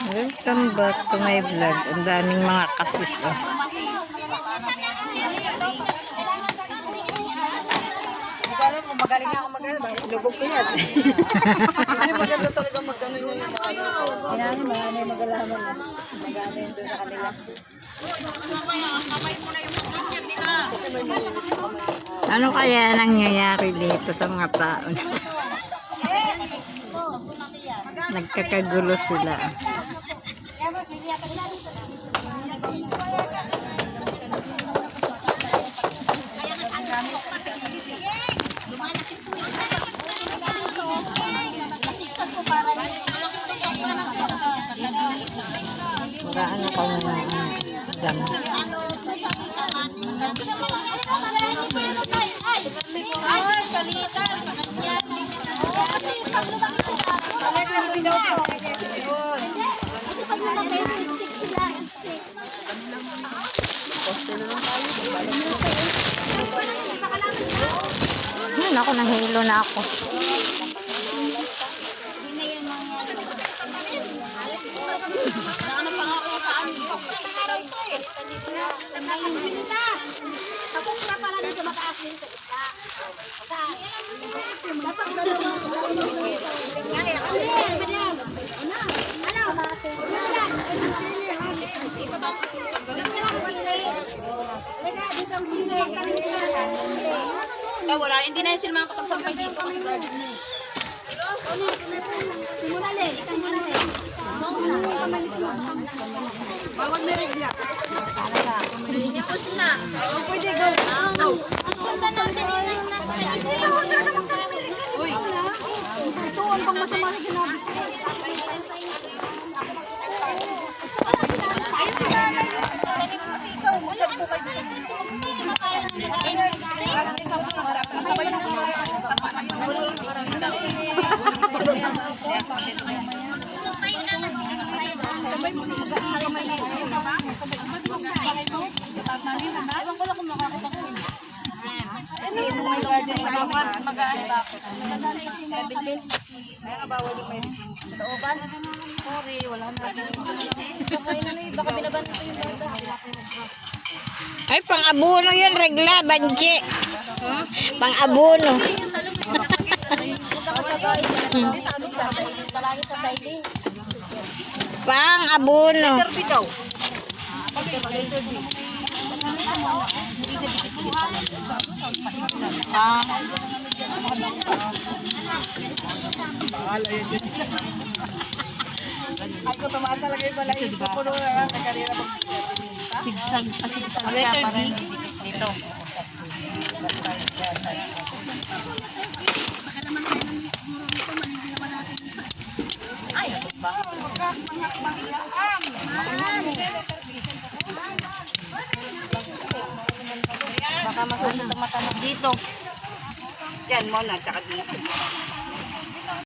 Welcome back to my vlog. Ang daming mga kasis. Oh. Kung magaling ako mag-ano, lubog ko yan. Hindi maganda talaga mag-ano yung ano. Kailangan marami mag-alaman yan. Mag-ano yun doon sa kanila. Ano kaya nangyayari dito sa mga tao? Nagkakagulo sila. Ano ka na dam. Ako nahilo na ako. Wala, hindi na yun sila makakapagsampay dito kasi garden na eh. Bawag na rin niya. Pwede go. Punta natin yun ang uy. Ito ang pang masama na ginabi. Ay, pang-abono yun, regla, banji. Pang-abono. Pang-abono. Ay, kung tumaan talaga yung balay, puno na lang, nagkarira mo. Sigsag ka para dito. Ay, ako ba? Baka masulit ang mata mo dito. Yan mo na, tsaka dito.